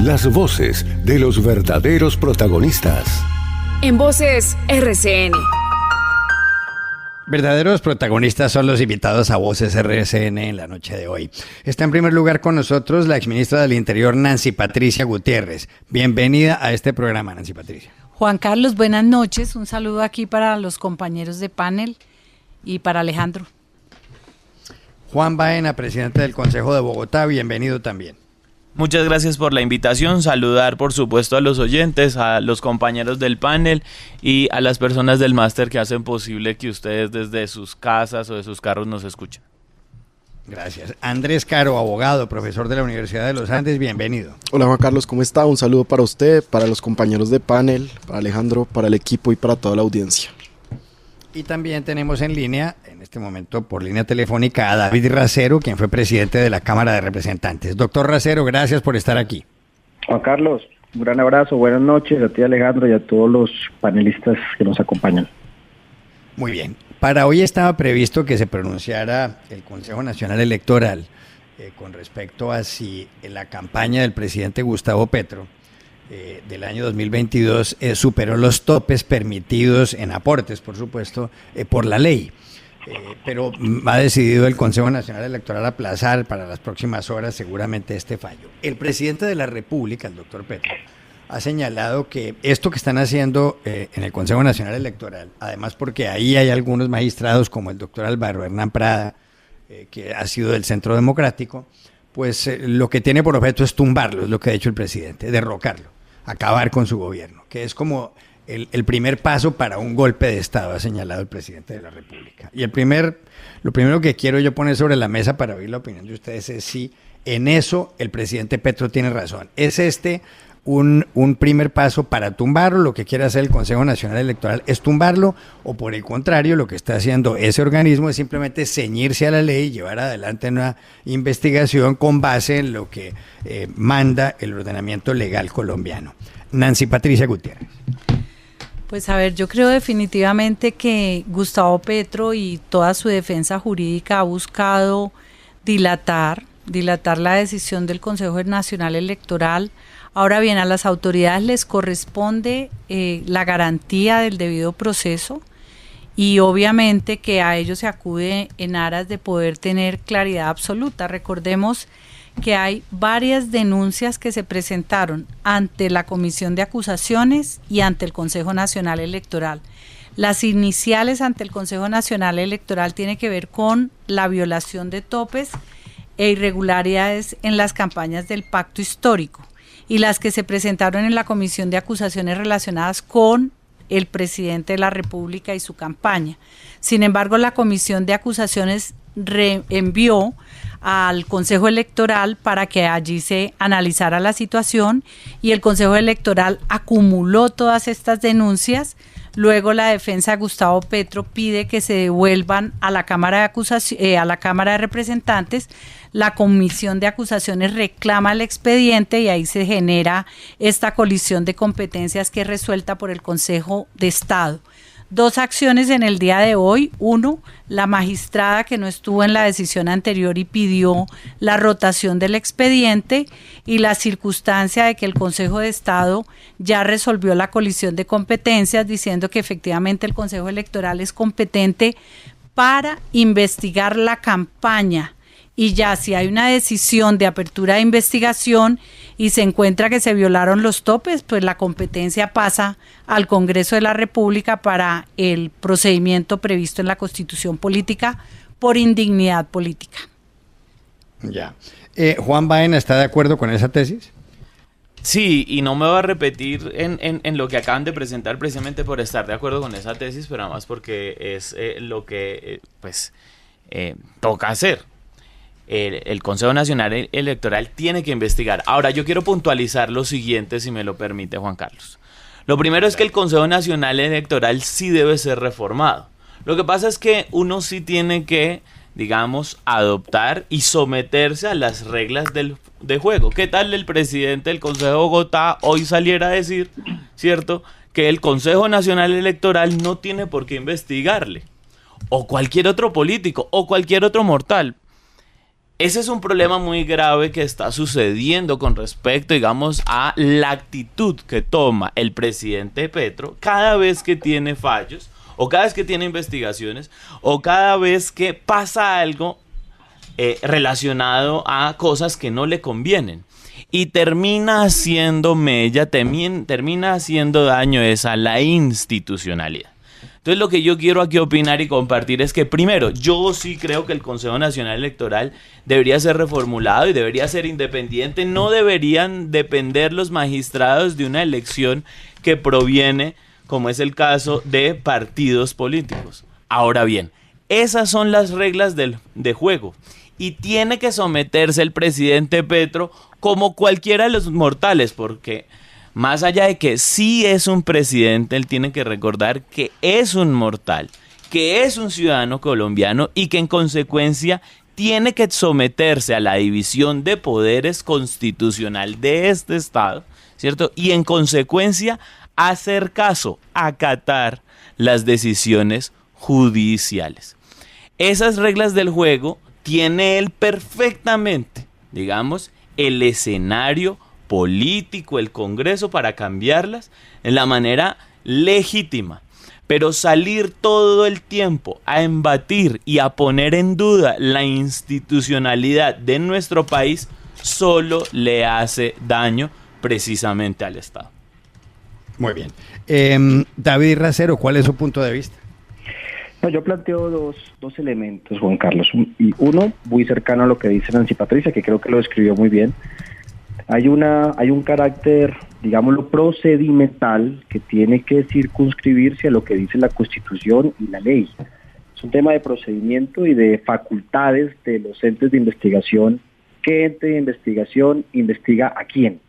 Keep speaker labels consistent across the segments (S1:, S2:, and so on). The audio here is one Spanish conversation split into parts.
S1: Las voces de los verdaderos protagonistas.
S2: En Voces RCN.
S3: Verdaderos protagonistas son los invitados a Voces RCN en la noche de hoy. Está en primer lugar con nosotros la exministra del Interior, Nancy Patricia Gutiérrez. Bienvenida a este programa, Nancy Patricia.
S4: Juan Carlos, buenas noches. Un saludo aquí para los compañeros de panel y para Alejandro.
S3: Juan Baena, presidente del Consejo de Bogotá, bienvenido también.
S5: Muchas gracias por la invitación, saludar por supuesto a los oyentes, a los compañeros del panel y a las personas del máster que hacen posible que ustedes desde sus casas o de sus carros nos escuchen.
S3: Gracias. Andrés Caro, abogado, profesor de la Universidad de los Andes, bienvenido.
S6: Hola Juan Carlos, ¿cómo está? Un saludo para usted, para los compañeros de panel, para Alejandro, para el equipo y para toda la audiencia.
S3: Y también tenemos en línea, en este momento por línea telefónica, a David Racero, quien fue presidente de la Cámara de Representantes. Doctor Racero, gracias por estar aquí.
S7: Juan Carlos, un gran abrazo, buenas noches a ti Alejandro y a todos los panelistas que nos acompañan.
S3: Muy bien. Para hoy estaba previsto que se pronunciara el Consejo Nacional Electoral con respecto a si la campaña del presidente Gustavo Petro del año 2022 superó los topes permitidos en aportes, por supuesto, por la ley. Pero ha decidido el Consejo Nacional Electoral aplazar para las próximas horas seguramente este fallo. El presidente de la República, el doctor Petro, ha señalado que esto que están haciendo en el Consejo Nacional Electoral, además porque ahí hay algunos magistrados como el doctor Álvaro Hernán Prada, que ha sido del Centro Democrático, pues lo que tiene por objeto es tumbarlo, es lo que ha dicho el presidente, derrocarlo, acabar con su gobierno, que es como el primer paso para un golpe de Estado, ha señalado el presidente de la República. Y lo primero que quiero yo poner sobre la mesa para oír la opinión de ustedes es si en eso el presidente Petro tiene razón. ¿Es un primer paso para tumbarlo? ¿Lo que quiere hacer el Consejo Nacional Electoral es tumbarlo? ¿O por el contrario, lo que está haciendo ese organismo es simplemente ceñirse a la ley y llevar adelante una investigación con base en lo que manda el ordenamiento legal colombiano? Nancy Patricia Gutiérrez.
S4: Pues a ver, yo creo definitivamente que Gustavo Petro y toda su defensa jurídica ha buscado dilatar la decisión del Consejo Nacional Electoral. Ahora bien, a las autoridades les corresponde la garantía del debido proceso y obviamente que a ellos se acude en aras de poder tener claridad absoluta. Recordemos que hay varias denuncias que se presentaron ante la Comisión de Acusaciones y ante el Consejo Nacional Electoral. Las iniciales ante el Consejo Nacional Electoral tienen que ver con la violación de topes e irregularidades en las campañas del pacto histórico, y las que se presentaron en la Comisión de Acusaciones relacionadas con el presidente de la República y su campaña. Sin embargo, la Comisión de Acusaciones reenvió al Consejo Electoral para que allí se analizara la situación y el Consejo Electoral acumuló todas estas denuncias. Luego la defensa de Gustavo Petro pide que se devuelvan a la Cámara de Representantes. La Comisión de Acusaciones reclama el expediente y ahí se genera esta colisión de competencias que es resuelta por el Consejo de Estado. Dos acciones en el día de hoy. Uno, la magistrada que no estuvo en la decisión anterior y pidió la rotación del expediente, y la circunstancia de que el Consejo de Estado ya resolvió la colisión de competencias diciendo que efectivamente el Consejo Electoral es competente para investigar la campaña. Y ya si hay una decisión de apertura de investigación y se encuentra que se violaron los topes, pues la competencia pasa al Congreso de la República para el procedimiento previsto en la Constitución Política por indignidad política.
S3: Ya. ¿Juan Baena está de acuerdo con esa tesis?
S5: Sí, y no me voy a repetir en lo que acaban de presentar precisamente por estar de acuerdo con esa tesis, pero además porque es lo que toca hacer. El Consejo Nacional Electoral tiene que investigar. Ahora, yo quiero puntualizar lo siguiente, si me lo permite, Juan Carlos. Lo primero es que el Consejo Nacional Electoral sí debe ser reformado. Lo que pasa es que uno sí tiene que, digamos, adoptar y someterse a las reglas de juego. ¿Qué tal el presidente del Consejo de Bogotá hoy saliera a decir, cierto, que el Consejo Nacional Electoral no tiene por qué investigarle? O cualquier otro político, o cualquier otro mortal. ese es un problema muy grave que está sucediendo con respecto, digamos, a la actitud que toma el presidente Petro cada vez que tiene fallos, o cada vez que tiene investigaciones, o cada vez que pasa algo relacionado a cosas que no le convienen. Y termina haciendo mella, termina haciendo daño a la institucionalidad. Entonces lo que yo quiero aquí opinar y compartir es que primero, yo sí creo que el Consejo Nacional Electoral debería ser reformulado y debería ser independiente. No deberían depender los magistrados de una elección que proviene, como es el caso, de partidos políticos. Ahora bien, esas son las reglas de juego y tiene que someterse el presidente Petro como cualquiera de los mortales, porque más allá de que sí es un presidente, él tiene que recordar que es un mortal, que es un ciudadano colombiano y que en consecuencia tiene que someterse a la división de poderes constitucional de este Estado, ¿cierto? Y en consecuencia hacer caso, acatar las decisiones judiciales. Esas reglas del juego tiene él perfectamente, digamos, el escenario político, el Congreso, para cambiarlas en la manera legítima. Pero salir todo el tiempo a embatir y a poner en duda la institucionalidad de nuestro país solo le hace daño precisamente al Estado.
S3: Muy bien. David Racero, ¿cuál es su punto de vista?
S7: No, yo planteo dos elementos, Juan Carlos. Y uno, muy cercano a lo que dice Nancy Patricia, que creo que lo describió muy bien. Hay un carácter, digámoslo, procedimental que tiene que circunscribirse a lo que dice la Constitución y la ley. Es un tema de procedimiento y de facultades de los entes de investigación. ¿Qué ente de investigación investiga a quién?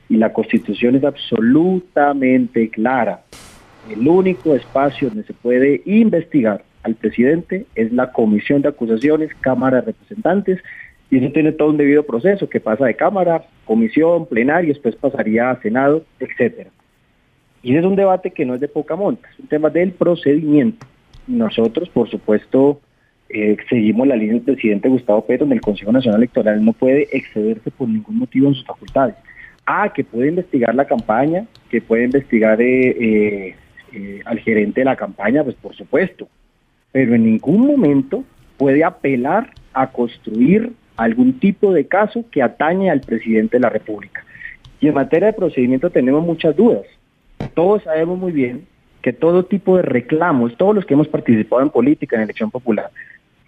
S7: Y la Constitución es absolutamente clara. El único espacio donde se puede investigar al presidente es la Comisión de Acusaciones, Cámara de Representantes, y eso tiene todo un debido proceso que pasa de Cámara, Comisión, Plenario, después pasaría a Senado, etcétera. Y ese es un debate que no es de poca monta, es un tema del procedimiento. Nosotros, por supuesto, seguimos la línea del presidente Gustavo Petro, en el Consejo Nacional Electoral no puede excederse por ningún motivo en sus facultades. Que puede investigar la campaña, que puede investigar al gerente de la campaña, pues por supuesto, pero en ningún momento puede apelar a construir algún tipo de caso que atañe al presidente de la República. Y en materia de procedimiento tenemos muchas dudas. Todos sabemos muy bien que todo tipo de reclamos, todos los que hemos participado en política, en elección popular,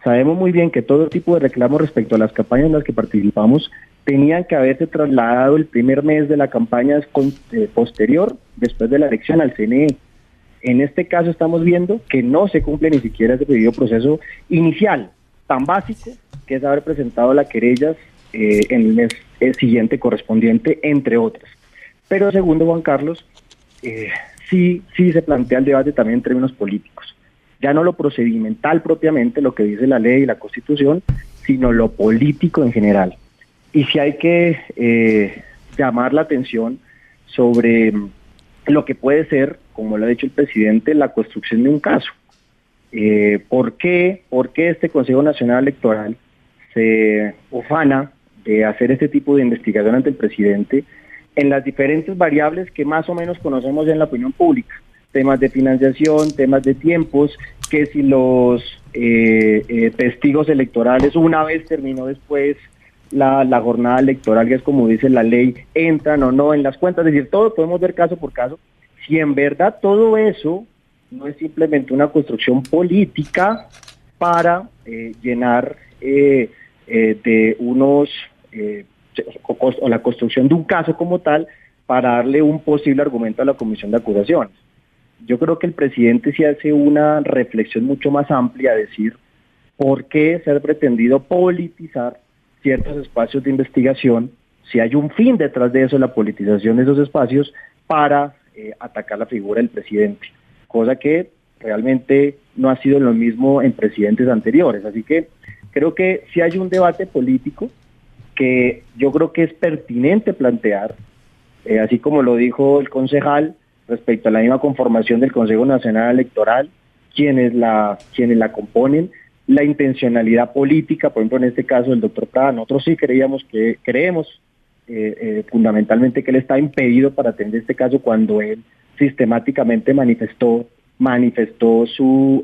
S7: sabemos muy bien que todo tipo de reclamos respecto a las campañas en las que participamos tenían que haberse trasladado el primer mes de la campaña posterior, después de la elección, al CNE. En este caso estamos viendo que no se cumple ni siquiera ese debido proceso inicial, tan básico, que es haber presentado las querellas en el mes siguiente correspondiente, entre otras. Pero segundo, Juan Carlos, sí se plantea el debate también en términos políticos. Ya no lo procedimental propiamente, lo que dice la ley y la Constitución, sino lo político en general. Y si hay que llamar la atención sobre lo que puede ser, como lo ha dicho el presidente, la construcción de un caso. ¿Por qué este Consejo Nacional Electoral se ufana de hacer este tipo de investigación ante el presidente en las diferentes variables que más o menos conocemos en la opinión pública? Temas de financiación, temas de tiempos, que si los testigos electorales, una vez terminó después la jornada electoral, que es como dice la ley, entran o no en las cuentas, es decir, todo podemos ver caso por caso. Si en verdad todo eso no es simplemente una construcción política para llenar de unos, o la construcción de un caso como tal, para darle un posible argumento a la Comisión de Acusaciones. Yo creo que el presidente sí hace una reflexión mucho más amplia, decir por qué se ha pretendido politizar ciertos espacios de investigación, si hay un fin detrás de eso, la politización de esos espacios, para atacar la figura del presidente, cosa que realmente no ha sido lo mismo en presidentes anteriores. Así que creo que sí hay un debate político que yo creo que es pertinente plantear, así como lo dijo el concejal respecto a la misma conformación del Consejo Nacional Electoral, quienes la componen, la intencionalidad política, por ejemplo, en este caso del doctor Prada. Nosotros sí creemos fundamentalmente que él está impedido para atender este caso cuando él sistemáticamente manifestó su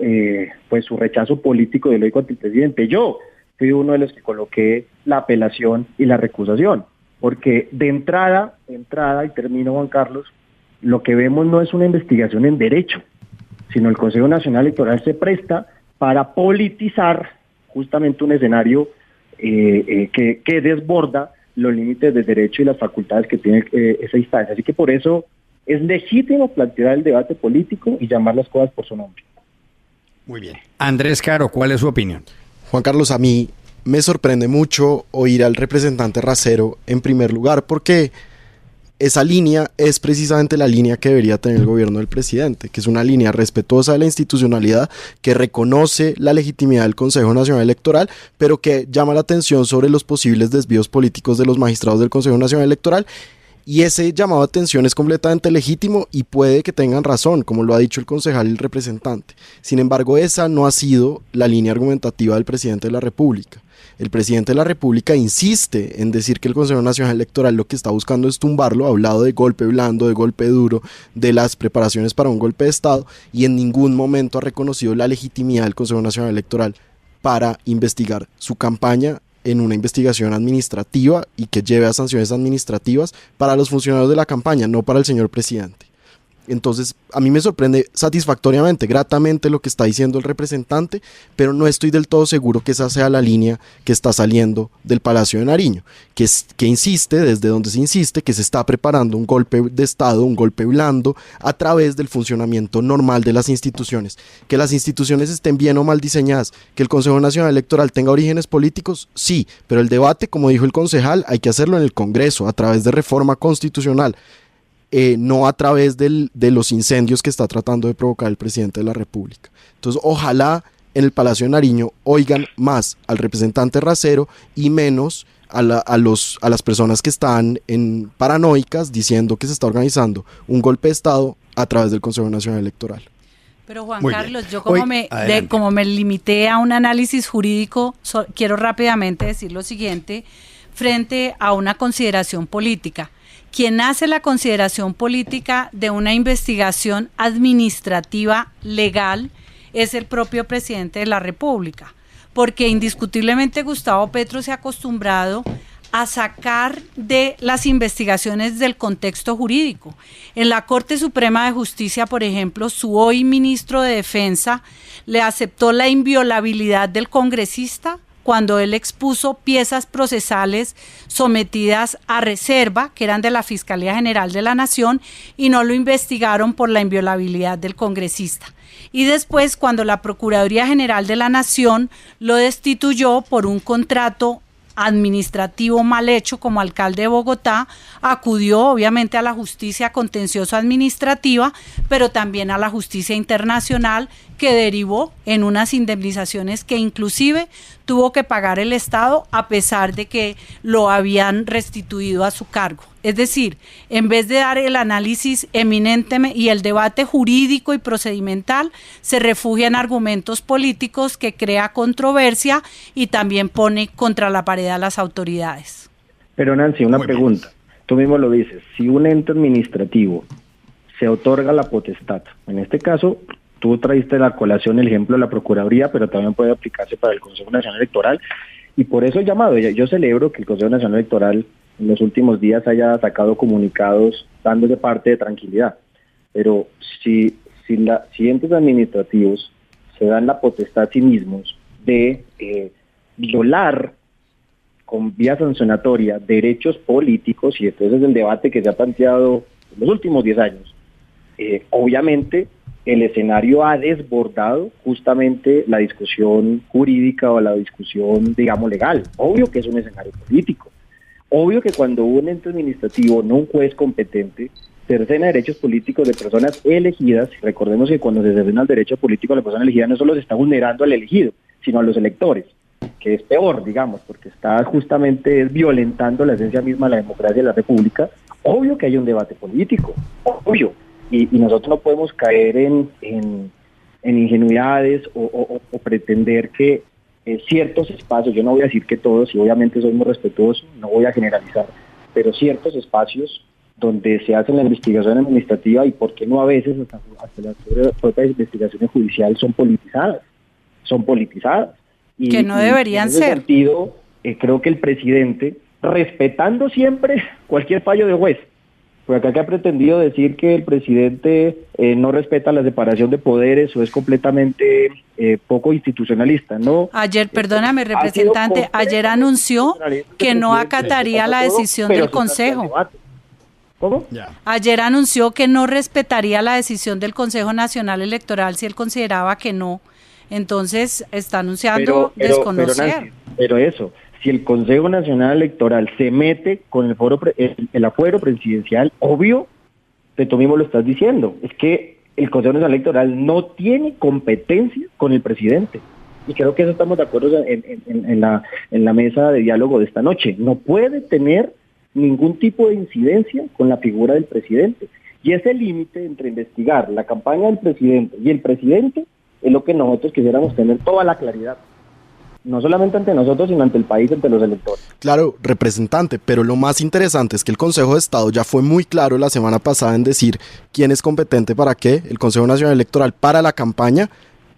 S7: rechazo político de lo contra el presidente. Yo fui uno de los que coloqué la apelación y la recusación, porque de entrada, y termino, Juan Carlos, lo que vemos no es una investigación en derecho, sino el Consejo Nacional Electoral se presta para politizar justamente un escenario que desborda los límites del derecho y las facultades que tiene esa instancia. Así que por eso es legítimo plantear el debate político y llamar las cosas por su nombre.
S3: Muy bien. Andrés Caro, ¿cuál es su opinión?
S6: Juan Carlos, a mí me sorprende mucho oír al representante Racero en primer lugar, porque esa línea es precisamente la línea que debería tener el gobierno del presidente, que es una línea respetuosa de la institucionalidad, que reconoce la legitimidad del Consejo Nacional Electoral, pero que llama la atención sobre los posibles desvíos políticos de los magistrados del Consejo Nacional Electoral. Y ese llamado a atención es completamente legítimo y puede que tengan razón, como lo ha dicho el concejal y el representante. Sin embargo, esa no ha sido la línea argumentativa del presidente de la República. El presidente de la República insiste en decir que el Consejo Nacional Electoral lo que está buscando es tumbarlo. Ha hablado de golpe blando, de golpe duro, de las preparaciones para un golpe de Estado, y en ningún momento ha reconocido la legitimidad del Consejo Nacional Electoral para investigar su campaña en una investigación administrativa y que lleve a sanciones administrativas para los funcionarios de la campaña, no para el señor presidente. Entonces, a mí me sorprende satisfactoriamente, gratamente lo que está diciendo el representante, pero no estoy del todo seguro que esa sea la línea que está saliendo del Palacio de Nariño, que insiste, desde donde se insiste, que se está preparando un golpe de Estado, un golpe blando, a través del funcionamiento normal de las instituciones. Que las instituciones estén bien o mal diseñadas, que el Consejo Nacional Electoral tenga orígenes políticos, sí, pero el debate, como dijo el concejal, hay que hacerlo en el Congreso, a través de reforma constitucional. No a través de los incendios que está tratando de provocar el presidente de la República. Entonces, ojalá en el Palacio de Nariño oigan más al representante Racero y menos a las personas que están paranoicas diciendo que se está organizando un golpe de Estado a través del Consejo Nacional Electoral.
S4: Pero Juan
S3: Muy
S4: Carlos,
S3: bien.
S4: yo
S3: Adelante.
S4: como me limité a un análisis jurídico, quiero rápidamente decir lo siguiente frente a una consideración política. Quien hace la consideración política de una investigación administrativa legal es el propio presidente de la República, porque indiscutiblemente Gustavo Petro se ha acostumbrado a sacar de las investigaciones del contexto jurídico. En la Corte Suprema de Justicia, por ejemplo, su hoy ministro de Defensa le aceptó la inviolabilidad del congresista cuando él expuso piezas procesales sometidas a reserva, que eran de la Fiscalía General de la Nación, y no lo investigaron por la inviolabilidad del congresista. Y después, cuando la Procuraduría General de la Nación lo destituyó por un contrato administrativo mal hecho como alcalde de Bogotá, acudió obviamente a la justicia contencioso administrativa, pero también a la justicia internacional, que derivó en unas indemnizaciones que inclusive tuvo que pagar el Estado a pesar de que lo habían restituido a su cargo. Es decir, en vez de dar el análisis eminentemente y el debate jurídico y procedimental, se refugia en argumentos políticos que crea controversia y también pone contra la pared a las autoridades.
S7: Pero Nancy, una pregunta. Tú mismo lo dices, si un ente administrativo se otorga la potestad, en este caso tú traíste la colación el ejemplo de la Procuraduría, pero también puede aplicarse para el Consejo Nacional Electoral, y por eso el llamado. Yo celebro que el Consejo Nacional Electoral en los últimos días haya sacado comunicados dándose parte de tranquilidad, pero si entes administrativos se dan la potestad a sí mismos de violar con vía sancionatoria derechos políticos, y entonces es el debate que se ha planteado en los últimos 10 años, obviamente el escenario ha desbordado justamente la discusión jurídica o la discusión, digamos, legal. Obvio que es un escenario político. Obvio que cuando un ente administrativo, no un juez competente, cercena derechos políticos de personas elegidas, recordemos que cuando se cercena el derecho político de la persona elegida no solo se está vulnerando al elegido, sino a los electores, que es peor, digamos, porque está justamente violentando la esencia misma de la democracia de la República. Obvio que hay un debate político, obvio. Y nosotros no podemos caer en ingenuidades o pretender que ciertos espacios, yo no voy a decir que todos, y obviamente soy muy respetuoso, no voy a generalizar, pero ciertos espacios donde se hace la investigación administrativa y por qué no a veces hasta las propias investigaciones judiciales son politizadas. Y,
S4: que no deberían
S7: en ese
S4: ser.
S7: sentido, creo que el presidente, respetando siempre cualquier fallo de juez, porque acá que ha pretendido decir que el presidente no respeta la separación de poderes o es completamente poco institucionalista, ¿no?
S4: Ayer, perdóname, representante, ayer anunció que no acataría la decisión del Consejo.
S7: ¿Cómo?
S4: Ayer anunció que no respetaría la decisión del Consejo Nacional Electoral si él consideraba que no. Entonces está anunciando desconocer.
S7: Nancy, pero eso, si el Consejo Nacional Electoral se mete con el afuero presidencial, obvio, que tú mismo lo estás diciendo, es que el Consejo Nacional Electoral no tiene competencia con el presidente. Y creo que eso estamos de acuerdo en la mesa de diálogo de esta noche. No puede tener ningún tipo de incidencia con la figura del presidente. Y ese límite entre investigar la campaña del presidente y el presidente es lo que nosotros quisiéramos tener toda la claridad. No solamente ante nosotros, sino ante el país, ante los electores.
S6: Claro, representante, pero lo más interesante es que el Consejo de Estado ya fue muy claro la semana pasada en decir quién es competente para qué, el Consejo Nacional Electoral para la campaña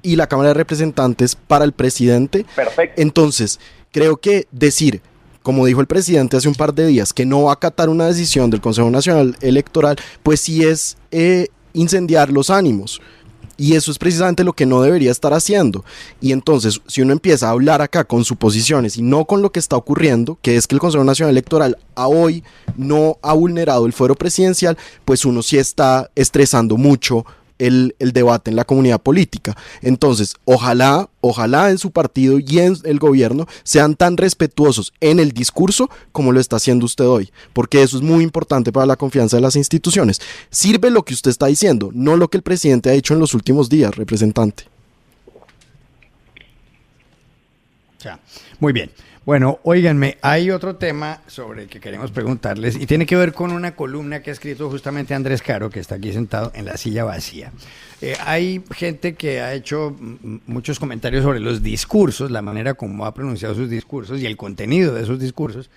S6: y la Cámara de Representantes para el presidente.
S7: Perfecto.
S6: Entonces, creo que decir, como dijo el presidente hace un par de días, que no va a acatar una decisión del Consejo Nacional Electoral, pues sí es incendiar los ánimos. Y eso es precisamente lo que no debería estar haciendo. Y entonces, si uno empieza a hablar acá con suposiciones y no con lo que está ocurriendo, que es que el Consejo Nacional Electoral a hoy no ha vulnerado el fuero presidencial, pues uno sí está estresando mucho el debate en la comunidad política. Entonces, ojalá en su partido y en el gobierno sean tan respetuosos en el discurso como lo está haciendo usted hoy, porque eso es muy importante para la confianza de las instituciones. Sirve lo que usted está diciendo, no lo que el presidente ha hecho en los últimos días, representante.
S3: Ya. Muy bien. Bueno, óiganme, hay otro tema sobre el que queremos preguntarles y tiene que ver con una columna que ha escrito justamente Andrés Caro, que está aquí sentado en la silla vacía. Hay gente que ha hecho muchos comentarios sobre los discursos, la manera como ha pronunciado sus discursos y el contenido de esos discursos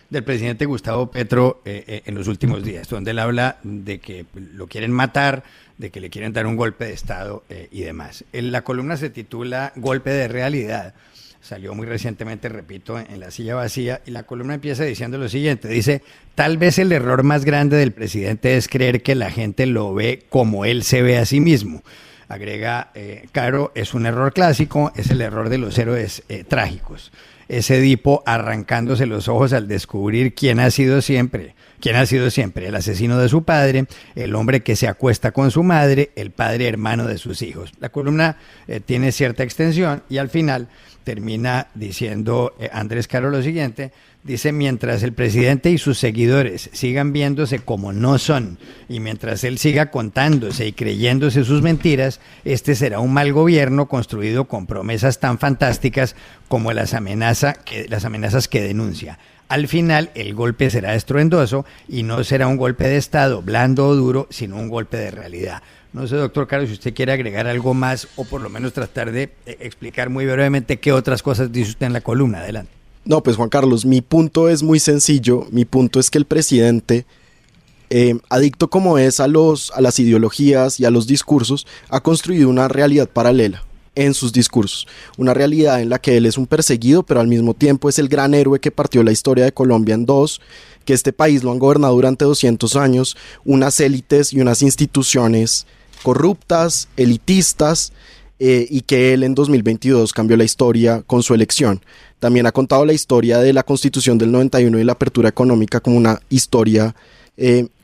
S3: del presidente Gustavo Petro en los últimos días, donde él habla de que lo quieren matar, de que le quieren dar un golpe de Estado y demás. La columna se titula Golpe de Realidad. Salió muy recientemente, repito, en la silla vacía, y la columna empieza diciendo lo siguiente, dice, tal vez el error más grande del presidente es creer que la gente lo ve como él se ve a sí mismo. Agrega Caro, es un error clásico, es el error de los héroes trágicos. Ese Edipo arrancándose los ojos al descubrir quién ha sido siempre, el asesino de su padre, el hombre que se acuesta con su madre, el padre hermano de sus hijos. La columna tiene cierta extensión y al final termina diciendo Andrés Caro lo siguiente, dice, mientras el presidente y sus seguidores sigan viéndose como no son y mientras él siga contándose y creyéndose sus mentiras, este será un mal gobierno construido con promesas tan fantásticas como las amenazas que denuncia. Al final el golpe será estruendoso y no será un golpe de Estado blando o duro, sino un golpe de realidad. No sé, doctor Caro, si usted quiere agregar algo más o por lo menos tratar de explicar muy brevemente qué otras cosas dice usted en la columna. Adelante.
S6: No, pues Juan Carlos, mi punto es muy sencillo. Mi punto es que el presidente, adicto como es a las ideologías y a los discursos, ha construido una realidad paralela en sus discursos. Una realidad en la que él es un perseguido, pero al mismo tiempo es el gran héroe que partió la historia de Colombia en dos, que este país lo han gobernado durante 200 años, unas élites y unas instituciones corruptas, elitistas, y que él en 2022 cambió la historia con su elección. También ha contado la historia de la Constitución del 91 y la apertura económica como una historia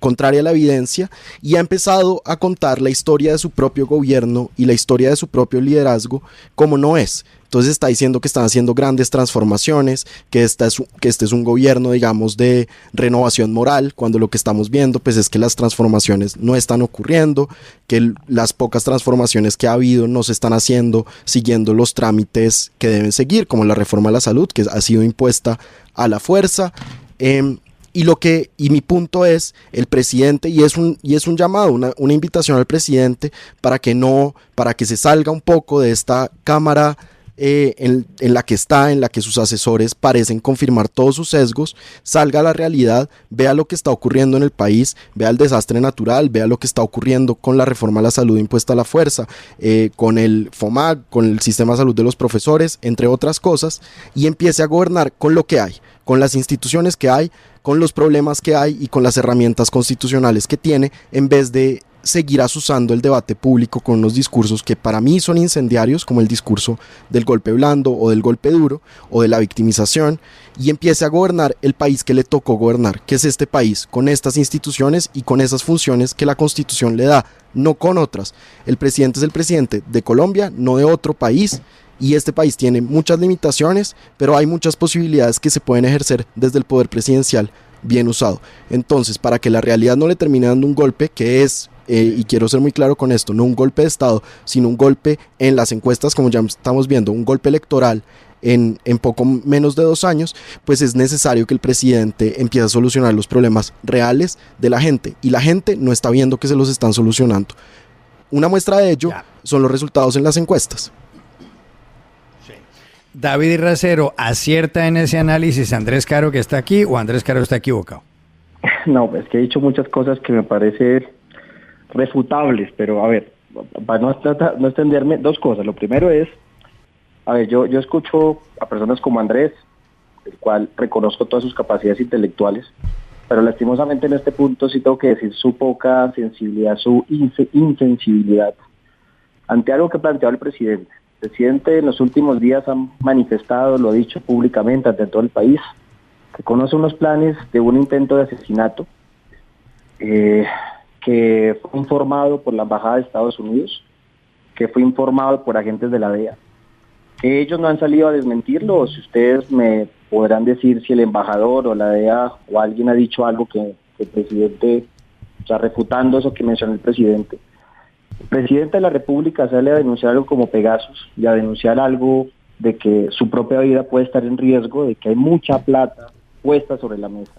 S6: contraria a la evidencia, y ha empezado a contar la historia de su propio gobierno y la historia de su propio liderazgo como no es. Entonces está diciendo que están haciendo grandes transformaciones, que este es un gobierno, digamos, de renovación moral, cuando lo que estamos viendo pues es que las transformaciones no están ocurriendo, que las pocas transformaciones que ha habido no se están haciendo siguiendo los trámites que deben seguir, como la reforma a la salud, que ha sido impuesta a la fuerza. Y mi punto es, el presidente, y es un llamado, una invitación al presidente para que se salga un poco de esta cámara en la que está, en la que sus asesores parecen confirmar todos sus sesgos, salga a la realidad, vea lo que está ocurriendo en el país, vea el desastre natural, vea lo que está ocurriendo con la reforma a la salud impuesta a la fuerza, con el FOMAC, con el sistema de salud de los profesores, entre otras cosas, y empiece a gobernar con lo que hay, con las instituciones que hay, con los problemas que hay y con las herramientas constitucionales que tiene, en vez de seguir asusando el debate público con unos discursos que para mí son incendiarios, como el discurso del golpe blando o del golpe duro o de la victimización, y empiece a gobernar el país que le tocó gobernar, que es este país, con estas instituciones y con esas funciones que la Constitución le da, no con otras. El presidente es el presidente de Colombia, no de otro país, y este país tiene muchas limitaciones, pero hay muchas posibilidades que se pueden ejercer desde el poder presidencial bien usado. Entonces, para que la realidad no le termine dando un golpe, que es, y quiero ser muy claro con esto, no un golpe de Estado, sino un golpe en las encuestas, como ya estamos viendo, un golpe electoral en poco menos de 2 años, pues es necesario que el presidente empiece a solucionar los problemas reales de la gente, y la gente no está viendo que se los están solucionando. Una muestra de ello son los resultados en las encuestas.
S3: David Racero, ¿acierta en ese análisis Andrés Caro que está aquí o Andrés Caro está equivocado?
S7: No, es que he dicho muchas cosas que me parecen refutables, pero a ver, para no extenderme, 2 cosas. Lo primero es, a ver, yo escucho a personas como Andrés, el cual reconozco todas sus capacidades intelectuales, pero lastimosamente en este punto sí tengo que decir su poca sensibilidad, su insensibilidad ante algo que planteaba el presidente. El presidente en los últimos días ha manifestado, lo ha dicho públicamente ante todo el país, que conoce unos planes de un intento de asesinato que fue informado por la Embajada de Estados Unidos, que fue informado por agentes de la DEA, que ellos no han salido a desmentirlo, o si ustedes me podrán decir si el embajador o la DEA o alguien ha dicho algo que el presidente, o sea, refutando eso que mencionó el presidente. El presidente de la República sale a denunciar algo como Pegasus y a denunciar algo de que su propia vida puede estar en riesgo, de que hay mucha plata puesta sobre la mesa.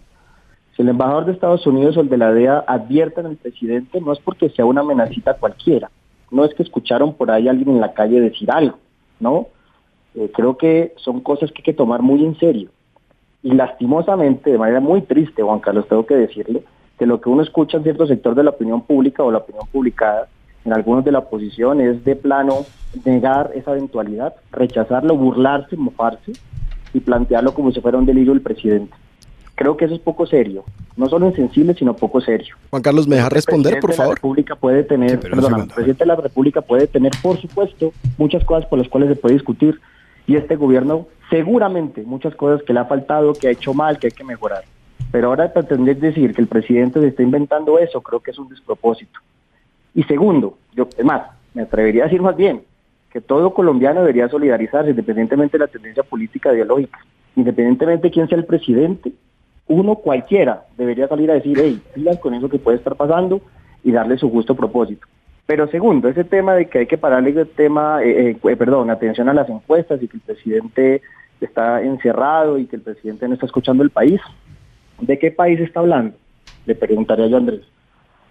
S7: Si el embajador de Estados Unidos o el de la DEA advierten al presidente, no es porque sea una amenacita cualquiera, no es que escucharon por ahí a alguien en la calle decir algo, ¿no? Creo que son cosas que hay que tomar muy en serio. Y lastimosamente, de manera muy triste, Juan Carlos, tengo que decirle, que lo que uno escucha en cierto sector de la opinión pública o la opinión publicada, en algunos de la oposición, es de plano negar esa eventualidad, rechazarlo, burlarse, mofarse y plantearlo como si fuera un delirio del presidente. Creo que eso es poco serio, no solo insensible, sino poco serio.
S6: Juan Carlos, ¿me deja responder, por favor?
S7: El presidente de la República puede tener, por supuesto, muchas cosas por las cuales se puede discutir, y este gobierno seguramente muchas cosas que le ha faltado, que ha hecho mal, que hay que mejorar. Pero ahora pretender decir que el presidente se está inventando eso, creo que es un despropósito. Y segundo, es más, me atrevería a decir más bien, que todo colombiano debería solidarizarse, independientemente de la tendencia política ideológica, independientemente de quién sea el presidente, uno cualquiera debería salir a decir, hey, pilas con eso que puede estar pasando y darle su justo propósito. Pero segundo, ese tema de que hay que pararle el tema, atención a las encuestas y que el presidente está encerrado y que el presidente no está escuchando el país, ¿de qué país está hablando? Le preguntaría yo a Andrés.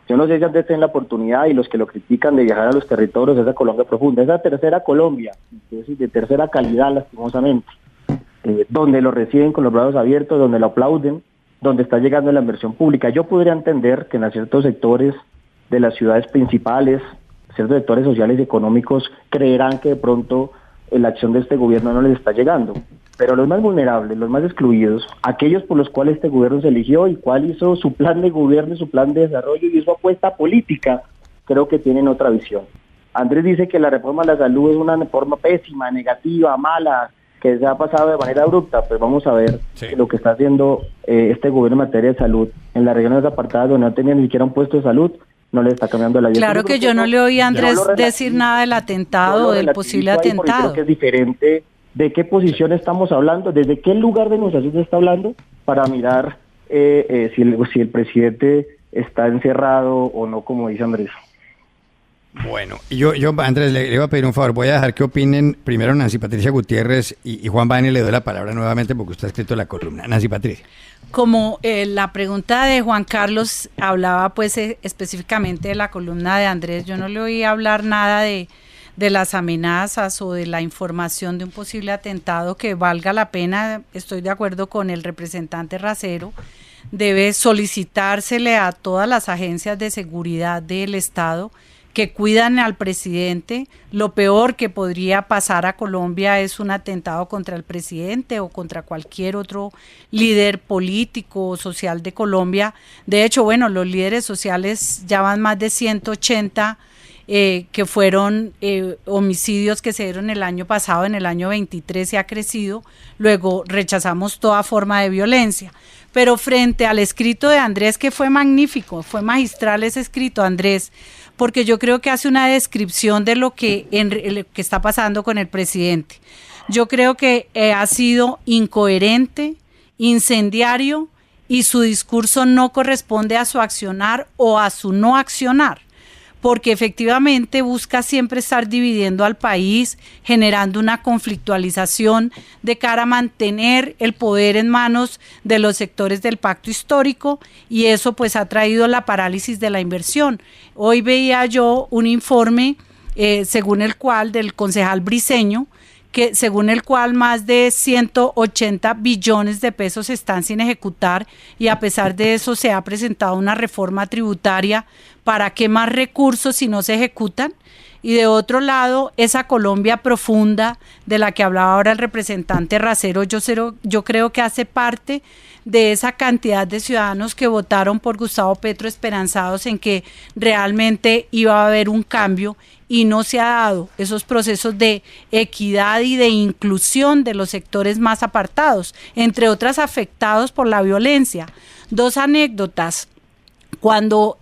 S7: Yo no sé si Andrés tiene la oportunidad, y los que lo critican, de viajar a los territorios de esa Colombia profunda, esa tercera Colombia, es decir, de tercera calidad lastimosamente, donde lo reciben con los brazos abiertos, donde lo aplauden, donde está llegando la inversión pública. Yo podría entender que en ciertos sectores de las ciudades principales, ciertos sectores sociales y económicos creerán que de pronto la acción de este gobierno no les está llegando. Pero los más vulnerables, los más excluidos, aquellos por los cuales este gobierno se eligió y cuál hizo su plan de gobierno, su plan de desarrollo y su apuesta política, creo que tienen otra visión. Andrés dice que la reforma a la salud es una reforma pésima, negativa, mala, que se ha pasado de manera abrupta. Pues vamos a ver lo que está haciendo este gobierno en materia de salud. En las regiones apartadas donde no tenía ni siquiera un puesto de salud, no le está cambiando la vida.
S4: Claro que yo no le oí a Andrés decir nada del atentado o del posible atentado.
S7: Creo que es diferente de qué posición estamos hablando, desde qué lugar de negociación se está hablando, para mirar si el presidente está encerrado o no, como dice Andrés.
S3: Bueno, yo Andrés, le iba a pedir un favor. Voy a dejar que opinen primero Nancy Patricia Gutiérrez y Juan Bani. Le doy la palabra nuevamente porque usted ha escrito la columna. Nancy Patricia.
S4: Como la pregunta de Juan Carlos hablaba pues específicamente de la columna de Andrés, yo no le oí hablar nada de de las amenazas o de la información de un posible atentado que valga la pena, estoy de acuerdo con el representante Racero, debe solicitársele a todas las agencias de seguridad del Estado que cuidan al presidente. Lo peor que podría pasar a Colombia es un atentado contra el presidente o contra cualquier otro líder político o social de Colombia. De hecho, bueno, los líderes sociales ya van más de 180 que fueron homicidios que se dieron el año pasado, en el año 23 se ha crecido. Luego rechazamos toda forma de violencia. Pero frente al escrito de Andrés, que fue magnífico, fue magistral ese escrito, Andrés, porque yo creo que hace una descripción de lo que está pasando con el presidente. Yo creo que ha sido incoherente, incendiario, y su discurso no corresponde a su accionar o a su no accionar, porque efectivamente busca siempre estar dividiendo al país, generando una conflictualización de cara a mantener el poder en manos de los sectores del pacto histórico, y eso pues ha traído la parálisis de la inversión. Hoy veía yo un informe según el cual del concejal Briceño, que según el cual más de 180 billones de pesos están sin ejecutar, y a pesar de eso se ha presentado una reforma tributaria. ¿Para qué más recursos si no se ejecutan? Y de otro lado, esa Colombia profunda de la que hablaba ahora el representante Racero, yo creo que hace parte de esa cantidad de ciudadanos que votaron por Gustavo Petro esperanzados en que realmente iba a haber un cambio, y no se ha dado esos procesos de equidad y de inclusión de los sectores más apartados, entre otras afectados por la violencia. Dos anécdotas. Cuando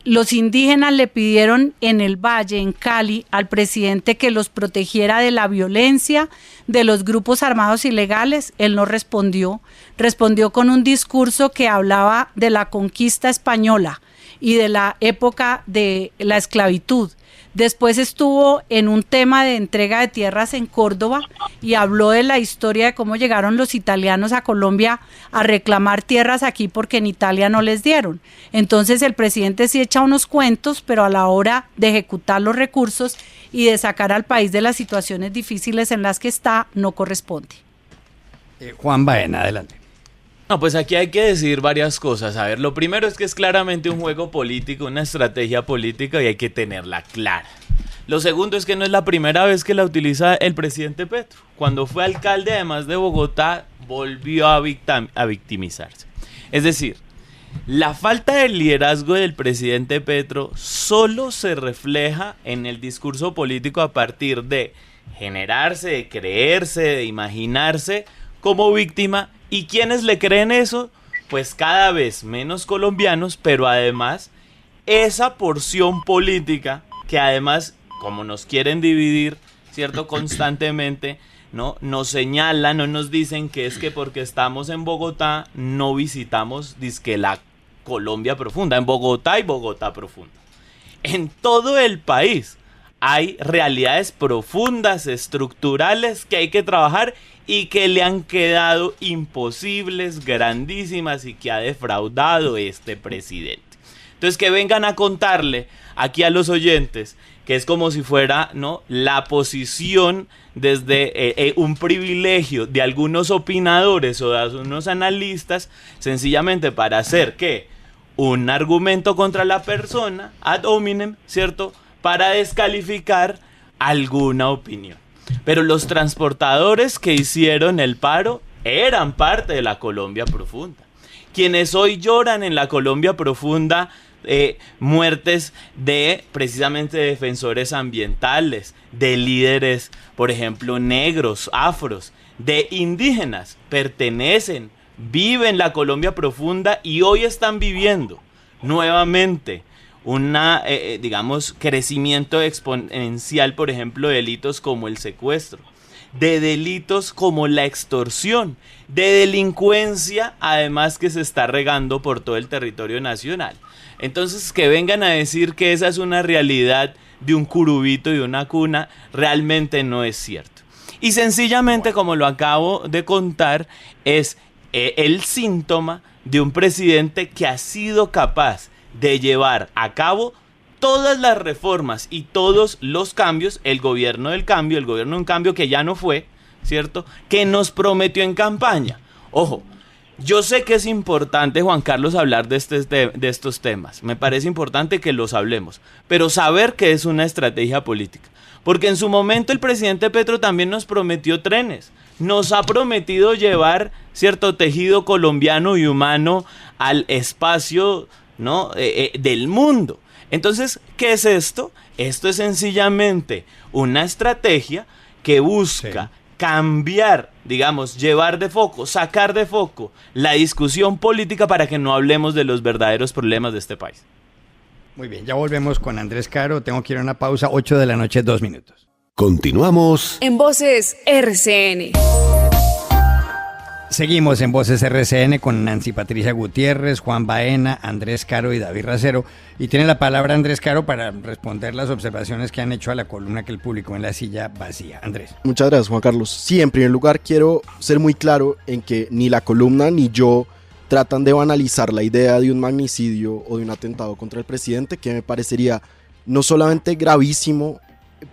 S4: los indígenas le pidieron en el Valle, en Cali, al presidente que los protegiera de la violencia de los grupos armados ilegales, él no respondió. Respondió con un discurso que hablaba de la conquista española y de la época de la esclavitud. Después estuvo en un tema de entrega de tierras en Córdoba y habló de la historia de cómo llegaron los italianos a Colombia a reclamar tierras aquí porque en Italia no les dieron. Entonces el presidente sí echa unos cuentos, pero a la hora de ejecutar los recursos y de sacar al país de las situaciones difíciles en las que está, no corresponde.
S3: Juan Baena, adelante.
S5: No, pues aquí hay que decir varias cosas. A ver, lo primero es que es claramente un juego político, una estrategia política, y hay que tenerla clara. Lo segundo es que no es la primera vez que la utiliza el presidente Petro. Cuando fue alcalde, además de Bogotá, volvió a victimizarse. Es decir, la falta de liderazgo del presidente Petro solo se refleja en el discurso político a partir de generarse, de creerse, de imaginarse como víctima. ¿Y quiénes le creen eso? Pues cada vez menos colombianos, pero además esa porción política que además, como nos quieren dividir, ¿cierto? Constantemente, ¿no? Nos señalan, no nos dicen que es que porque estamos en Bogotá no visitamos dizque la Colombia profunda. En Bogotá hay Bogotá profunda. En todo el país hay realidades profundas, estructurales que hay que trabajar y que le han quedado imposibles, grandísimas, y que ha defraudado este presidente. Entonces, que vengan a contarle aquí a los oyentes que es como si fuera, ¿no?, la posición desde un privilegio de algunos opinadores o de algunos analistas, sencillamente para hacer, ¿qué?, un argumento contra la persona, ad hominem, ¿cierto?, para descalificar alguna opinión. Pero los transportadores que hicieron el paro eran parte de la Colombia profunda. Quienes hoy lloran en la Colombia profunda muertes de precisamente defensores ambientales, de líderes, por ejemplo, negros, afros, de indígenas, pertenecen, viven la Colombia profunda y hoy están viviendo nuevamente una, digamos, crecimiento exponencial, por ejemplo, de delitos como el secuestro, de delitos como la extorsión, de delincuencia, además, que se está regando por todo el territorio nacional. Entonces, que vengan a decir que esa es una realidad de un curubito y de una cuna, realmente no es cierto. Y sencillamente, como lo acabo de contar, es el síntoma de un presidente que ha sido capaz de llevar a cabo todas las reformas y todos los cambios, el gobierno del cambio, el gobierno de un cambio que ya no fue, ¿cierto?, que nos prometió en campaña. Ojo, yo sé que es importante, Juan Carlos, hablar de estos temas. Me parece importante que los hablemos, pero saber que es una estrategia política. Porque en su momento el presidente Petro también nos prometió trenes. Nos ha prometido llevar cierto tejido colombiano y humano al espacio, ¿no?, del mundo. Entonces, ¿qué es esto? Esto es sencillamente una estrategia que busca cambiar, digamos, llevar de foco, sacar de foco la discusión política para que no hablemos de los verdaderos problemas de este país.
S3: Muy bien, ya volvemos con Andrés Caro. Tengo que ir a una pausa, 8 de la noche, 2 minutos.
S1: Continuamos
S2: En Voces RCN.
S3: Seguimos en Voces RCN con Nancy Patricia Gutiérrez, Juan Baena, Andrés Caro y David Racero. Y tiene la palabra Andrés Caro para responder las observaciones que han hecho a la columna que él publicó en La Silla Vacía. Andrés.
S6: Muchas gracias, Juan Carlos. Sí, en primer lugar quiero ser muy claro en que ni la columna ni yo tratan de banalizar la idea de un magnicidio o de un atentado contra el presidente, que me parecería no solamente gravísimo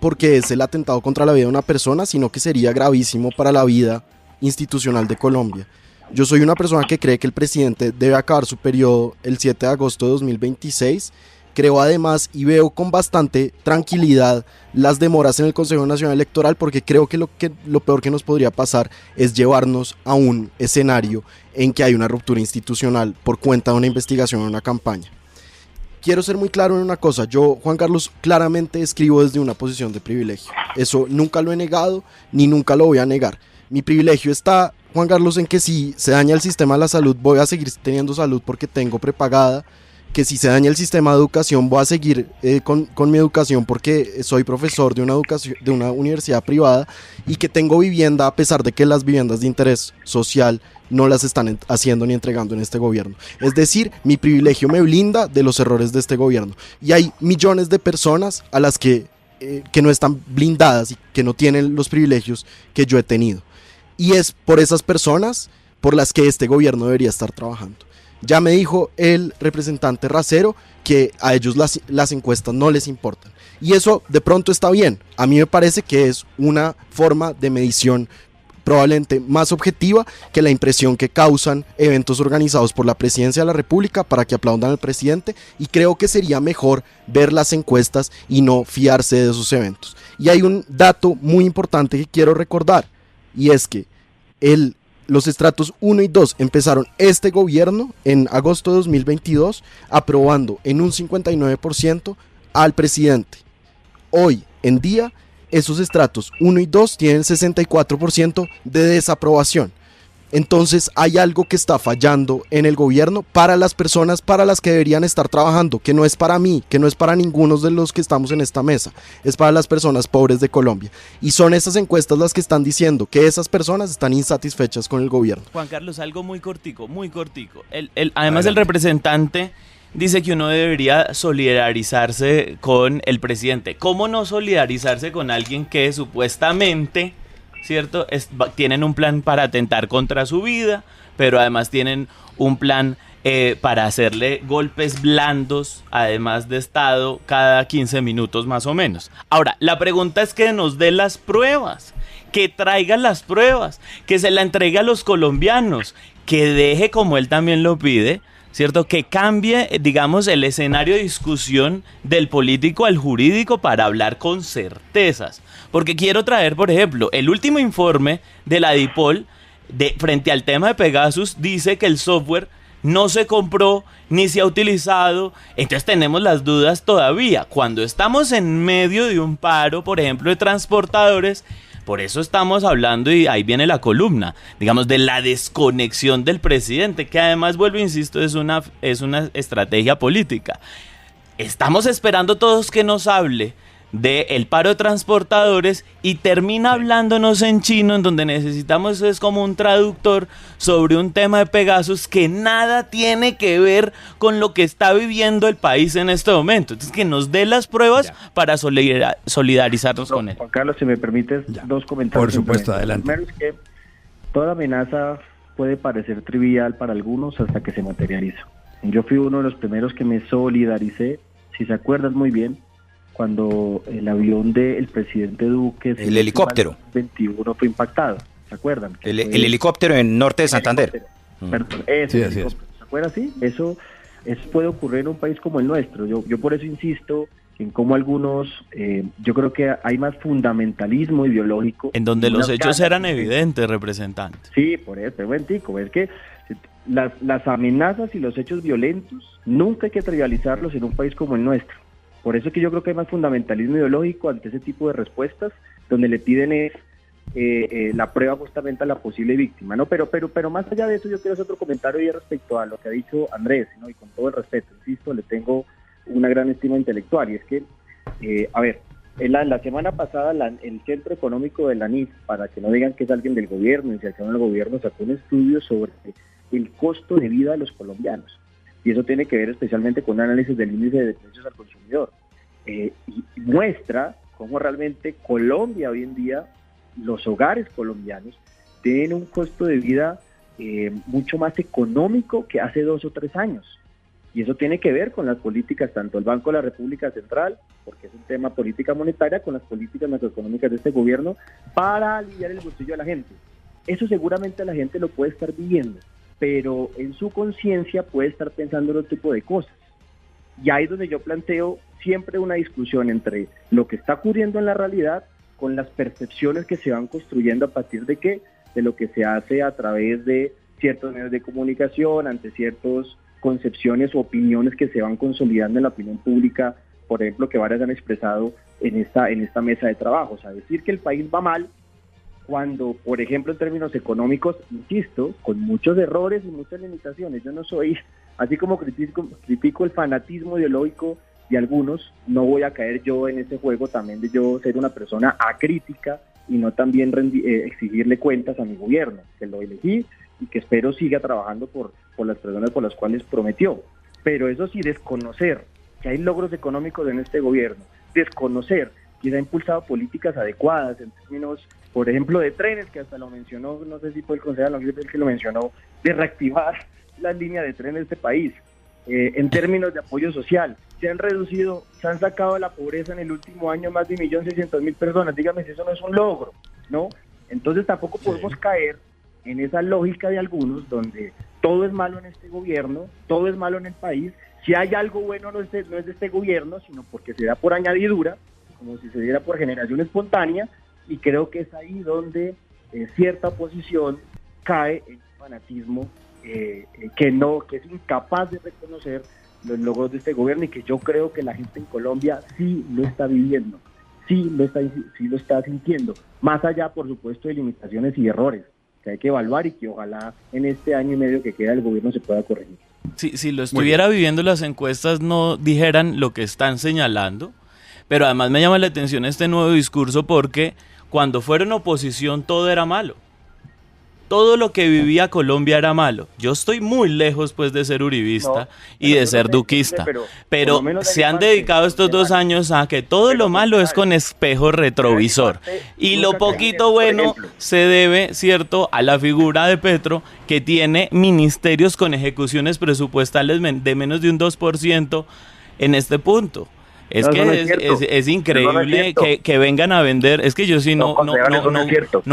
S6: porque es el atentado contra la vida de una persona, sino que sería gravísimo para la vida institucional de Colombia. Yo soy una persona que cree que el presidente debe acabar su periodo el 7 de agosto de 2026. Creo además y veo con bastante tranquilidad las demoras en el Consejo Nacional Electoral, porque creo que lo peor que nos podría pasar es llevarnos a un escenario en que hay una ruptura institucional por cuenta de una investigación o una campaña. Quiero ser muy claro en una cosa. Yo, Juan Carlos, claramente escribo desde una posición de privilegio. Eso nunca lo he negado ni nunca lo voy a negar. Mi privilegio está, Juan Carlos, en que si se daña el sistema de la salud, voy a seguir teniendo salud porque tengo prepagada, que si se daña el sistema de educación, voy a seguir con mi educación porque soy profesor de una universidad privada, y que tengo vivienda a pesar de que las viviendas de interés social no las están haciendo ni entregando en este gobierno. Es decir, mi privilegio me blinda de los errores de este gobierno. Y hay millones de personas a las que no están blindadas y que no tienen los privilegios que yo he tenido. Y es por esas personas por las que este gobierno debería estar trabajando. Ya me dijo el representante Racero que a ellos las encuestas no les importan. Y eso de pronto está bien. A mí me parece que es una forma de medición probablemente más objetiva que la impresión que causan eventos organizados por la Presidencia de la República para que aplaudan al presidente, y creo que sería mejor ver las encuestas y no fiarse de esos eventos. Y hay un dato muy importante que quiero recordar, y es que los estratos 1 y 2 empezaron este gobierno en agosto de 2022 aprobando en un 59% al presidente. Hoy en día esos estratos 1 y 2 tienen 64% de desaprobación. Entonces hay algo que está fallando en el gobierno para las personas para las que deberían estar trabajando, que no es para mí, que no es para ninguno de los que estamos en esta mesa, es para las personas pobres de Colombia. Y son esas encuestas las que están diciendo que esas personas están insatisfechas con el gobierno.
S5: Juan Carlos, algo muy cortico, muy cortico. Además, el representante dice que uno debería solidarizarse con el presidente. ¿Cómo no solidarizarse con alguien que supuestamente, ¿cierto?, tienen un plan para atentar contra su vida, pero además tienen un plan para hacerle golpes blandos, además de Estado, cada 15 minutos más o menos? Ahora, la pregunta es que nos dé las pruebas, que traiga las pruebas, que se la entregue a los colombianos, que deje, como él también lo pide, ¿cierto?, que cambie, digamos, el escenario de discusión del político al jurídico para hablar con certezas. Porque quiero traer, por ejemplo, el último informe de la DIPOL frente al tema de Pegasus dice que el software no se compró ni se ha utilizado. Entonces tenemos las dudas todavía. Cuando estamos en medio de un paro, por ejemplo, de transportadores, por eso estamos hablando, y ahí viene la columna, digamos, de la desconexión del presidente, que además, vuelvo, insisto, es una estrategia política. Estamos esperando todos que nos hable del paro de transportadores y termina hablándonos en chino, en donde necesitamos es como un traductor sobre un tema de Pegasus que nada tiene que ver con lo que está viviendo el país en este momento. Entonces, que nos dé las pruebas para solidarizarnos con él.
S7: Juan Carlos, si me permites, dos comentarios.
S3: Por supuesto, adelante.
S7: Primero es que toda amenaza puede parecer trivial para algunos hasta que se materializa. Yo fui uno de los primeros que me solidaricé si se acuerdan muy bien, cuando el avión del presidente Duque...
S8: El helicóptero.
S7: 21 fue impactado, ¿se acuerdan?
S8: El helicóptero en norte de Santander.
S7: Perdón, ese
S3: Sí, así
S7: helicóptero, ¿se acuerdan? Sí, eso puede ocurrir en un país como el nuestro. Yo por eso insisto en cómo algunos, yo creo que hay más fundamentalismo ideológico.
S5: En donde los
S7: Unas
S5: hechos
S7: ganas
S5: eran
S7: de-
S5: evidentes, representante.
S7: Sí, por eso, momentico, es que las amenazas y los hechos violentos nunca hay que trivializarlos en un país como el nuestro. Por eso es que yo creo que hay más fundamentalismo ideológico ante ese tipo de respuestas, donde le piden la prueba justamente a la posible víctima, ¿no? Pero más allá de eso, yo quiero hacer otro comentario y respecto a lo que ha dicho Andrés, ¿no? Y con todo el respeto, insisto, le tengo una gran estima intelectual, y es que, la semana pasada el Centro Económico de la NIF, para que no digan que es alguien del gobierno, iniciación del gobierno, sacó un estudio sobre el costo de vida de los colombianos, y eso tiene que ver especialmente con un análisis del índice de precios al consumidor, y muestra cómo realmente Colombia hoy en día, los hogares colombianos, tienen un costo de vida mucho más económico que hace 2 o 3 años. Y eso tiene que ver con las políticas, tanto el Banco de la República Central, porque es un tema política monetaria, con las políticas macroeconómicas de este gobierno, para aliviar el bolsillo de la gente. Eso seguramente la gente lo puede estar viviendo, pero en su conciencia puede estar pensando en otro tipo de cosas. Y ahí es donde yo planteo siempre una discusión entre lo que está ocurriendo en la realidad con las percepciones que se van construyendo a partir de qué, de lo que se hace a través de ciertos medios de comunicación, ante ciertas concepciones o opiniones que se van consolidando en la opinión pública, por ejemplo, que varias han expresado en esta mesa de trabajo. O sea, decir que el país va mal, cuando, por ejemplo, en términos económicos, insisto, con muchos errores y muchas limitaciones, yo no soy, así como critico el fanatismo ideológico de algunos, no voy a caer yo en ese juego también de yo ser una persona acrítica y no también exigirle cuentas a mi gobierno, que lo elegí y que espero siga trabajando por las personas por las cuales prometió. Pero eso sí, desconocer que hay logros económicos en este gobierno, desconocer que se ha impulsado políticas adecuadas en términos, por ejemplo, de trenes, que hasta lo mencionó, no sé si fue el concejal, no sé si fue el que lo mencionó, de reactivar las líneas de tren de este país. En términos de apoyo social, se han sacado de la pobreza en el último año más de 1.600.000 personas. Dígame si eso no es un logro, ¿no? Entonces tampoco podemos caer en esa lógica de algunos donde todo es malo en este gobierno, todo es malo en el país. Si hay algo bueno no es de este gobierno, sino porque se da por añadidura, como si se diera por generación espontánea, y creo que es ahí donde cierta oposición cae en un fanatismo que es incapaz de reconocer los logros de este gobierno, y que yo creo que la gente en Colombia sí lo está viviendo, sí lo está sintiendo, más allá, por supuesto, de limitaciones y errores que hay que evaluar y que ojalá en este año y medio que queda el gobierno se pueda corregir.
S5: Si lo estuviera viviendo, las encuestas no dijeran lo que están señalando, pero además me llama la atención este nuevo discurso porque cuando fueron oposición todo era malo. Todo lo que vivía Colombia era malo. Yo estoy muy lejos pues de ser uribista y de ser duquista, pero se han dedicado estos 2 años a que todo lo malo es con espejo retrovisor, y lo poquito bueno se debe, cierto, a la figura de Petro, que tiene ministerios con ejecuciones presupuestales de menos de un 2% en este punto. Es es increíble que vengan a vender. Es que yo sí no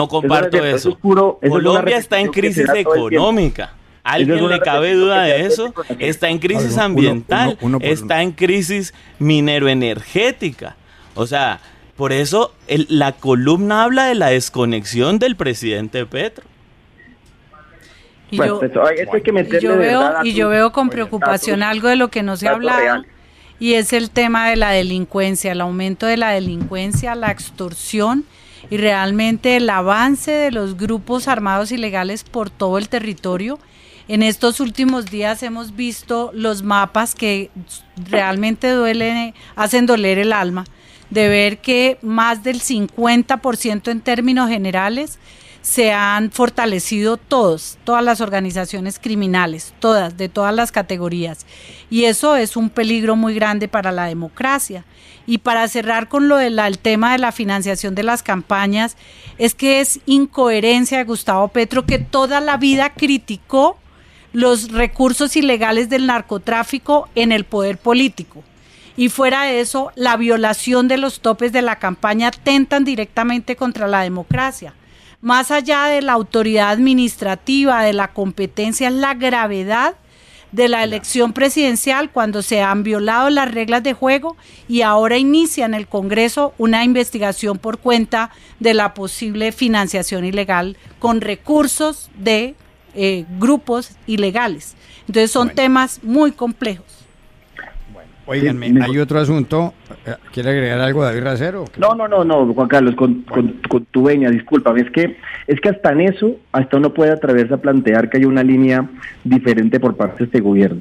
S5: comparto eso. Colombia está en crisis económica. ¿Alguien le cabe duda de eso? Está en crisis ambiental, está en crisis mineroenergética. O sea, por eso la columna habla de la desconexión del presidente Petro.
S4: Y yo veo con preocupación algo de lo que no se ha hablado, y es el tema de la delincuencia, el aumento de la delincuencia, la extorsión y realmente el avance de los grupos armados ilegales por todo el territorio. En estos últimos días hemos visto los mapas que realmente hacen doler el alma, de ver que más del 50% en términos generales se han fortalecido todas las organizaciones criminales, de todas las categorías, y eso es un peligro muy grande para la democracia. Y para cerrar con el tema de la financiación de las campañas, es que es incoherencia de Gustavo Petro, que toda la vida criticó los recursos ilegales del narcotráfico en el poder político, y fuera de eso, la violación de los topes de la campaña atentan directamente contra la democracia. Más allá de la autoridad administrativa, de la competencia, es la gravedad de la elección presidencial cuando se han violado las reglas de juego y ahora inicia en el Congreso una investigación por cuenta de la posible financiación ilegal con recursos de grupos ilegales. Entonces son temas muy complejos.
S3: Óiganme, hay otro asunto. ¿Quiere agregar algo, David Racero?
S7: No, Juan Carlos, con tu venia, discúlpame, es que hasta en eso, hasta uno puede atreverse a plantear que hay una línea diferente por parte de este gobierno.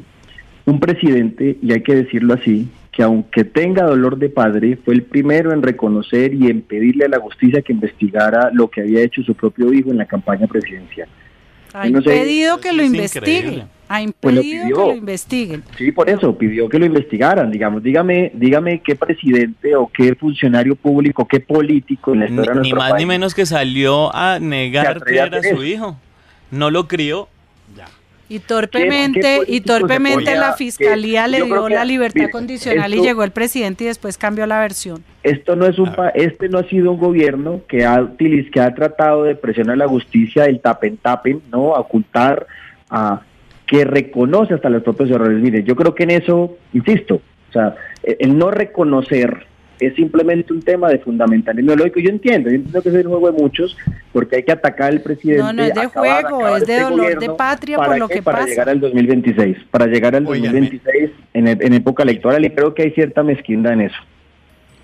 S7: Un presidente, y hay que decirlo así, que aunque tenga dolor de padre, fue el primero en reconocer y en pedirle a la justicia que investigara lo que había hecho su propio hijo en la campaña presidencial.
S4: Ha impedido que lo investiguen. Ha impedido que lo investiguen.
S7: Sí, por eso, pidió que lo investigaran. Digamos, dígame qué presidente o qué funcionario público, qué político en la historia de nuestro país.
S5: Ni más ni menos que salió a negar que era su hijo. No lo crió.
S3: Ya.
S4: Y torpemente la fiscalía le dio la libertad condicional y llegó el presidente y después cambió la versión.
S7: Esto no es este no ha sido un gobierno que ha tratado de presionar a la justicia, el tapen, ¿no? A ocultar, que reconoce hasta los propios errores. Mire, yo creo que en eso, insisto, o sea, el no reconocer es simplemente un tema de fundamentalismo lógico. Yo entiendo que es el juego de muchos, porque hay que atacar al presidente.
S4: No es de juego, es de dolor de patria por lo que pasa.
S7: Para llegar al 2026, en época electoral, y creo que hay cierta mezquindad en eso.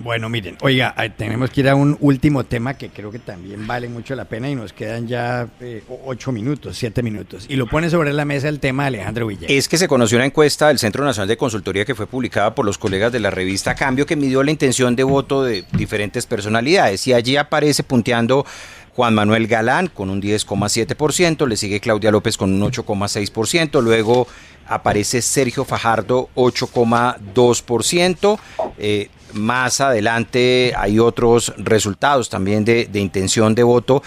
S3: Bueno, miren, oiga, tenemos que ir a un último tema que creo que también vale mucho la pena y nos quedan ya 7 minutos. Y lo pone sobre la mesa el tema de Alejandro Villegas.
S8: Es que se conoció una encuesta del Centro Nacional de Consultoría que fue publicada por los colegas de la revista Cambio, que midió la intención de voto de diferentes personalidades, y allí aparece punteando Juan Manuel Galán con un 10,7%, le sigue Claudia López con un 8,6%, luego aparece Sergio Fajardo 8,2%, más adelante hay otros resultados también de intención de voto.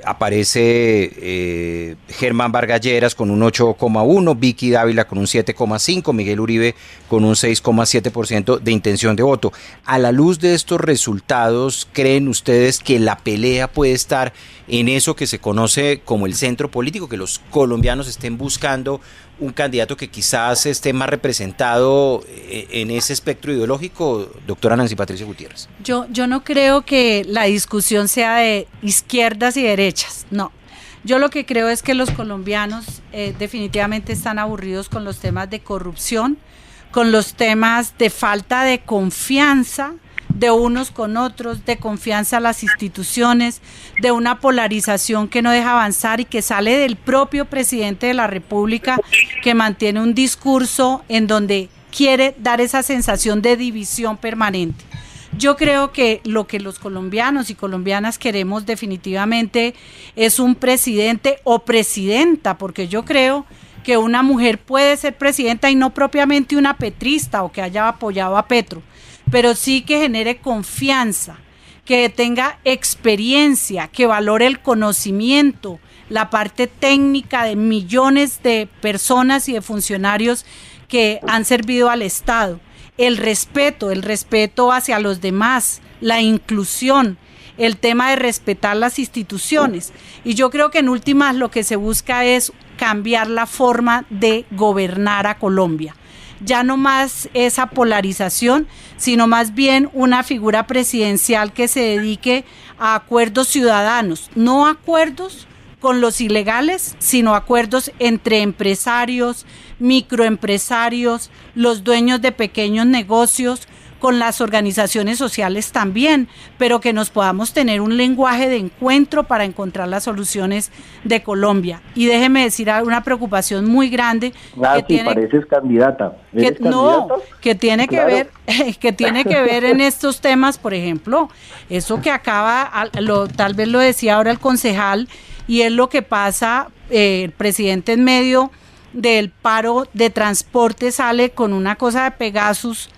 S8: Aparece Germán Vargas Lleras con un 8,1%, Vicky Dávila con un 7,5%, Miguel Uribe con un 6,7% de intención de voto. A la luz de estos resultados, ¿creen ustedes que la pelea puede estar en eso que se conoce como el centro político, que los colombianos estén buscando un candidato que quizás esté más representado en ese espectro ideológico, doctora Nancy Patricia Gutiérrez?
S4: Yo no creo que la discusión sea de izquierdas y derechas, no. Yo lo que creo es que los colombianos definitivamente están aburridos con los temas de corrupción, con los temas de falta de confianza de unos con otros, de confianza a las instituciones, de una polarización que no deja avanzar y que sale del propio presidente de la República, que mantiene un discurso en donde quiere dar esa sensación de división permanente. Yo creo que lo que los colombianos y colombianas queremos definitivamente es un presidente o presidenta, porque yo creo que una mujer puede ser presidenta y no propiamente una petrista o que haya apoyado a Petro, pero sí que genere confianza, que tenga experiencia, que valore el conocimiento, la parte técnica de millones de personas y de funcionarios que han servido al Estado, el respeto hacia los demás, la inclusión, el tema de respetar las instituciones. Y yo creo que en últimas lo que se busca es cambiar la forma de gobernar a Colombia. Ya no más esa polarización, sino más bien una figura presidencial que se dedique a acuerdos ciudadanos, no acuerdos con los ilegales, sino acuerdos entre empresarios, microempresarios, los dueños de pequeños negocios, con las organizaciones sociales también, pero que nos podamos tener un lenguaje de encuentro para encontrar las soluciones de Colombia. Y déjeme decir una preocupación muy grande.
S7: Pareces candidata.
S4: Que tiene que ver, en estos temas, por ejemplo, eso que tal vez lo decía ahora el concejal, y es lo que pasa, el presidente en medio del paro de transporte sale con una cosa de Pegasus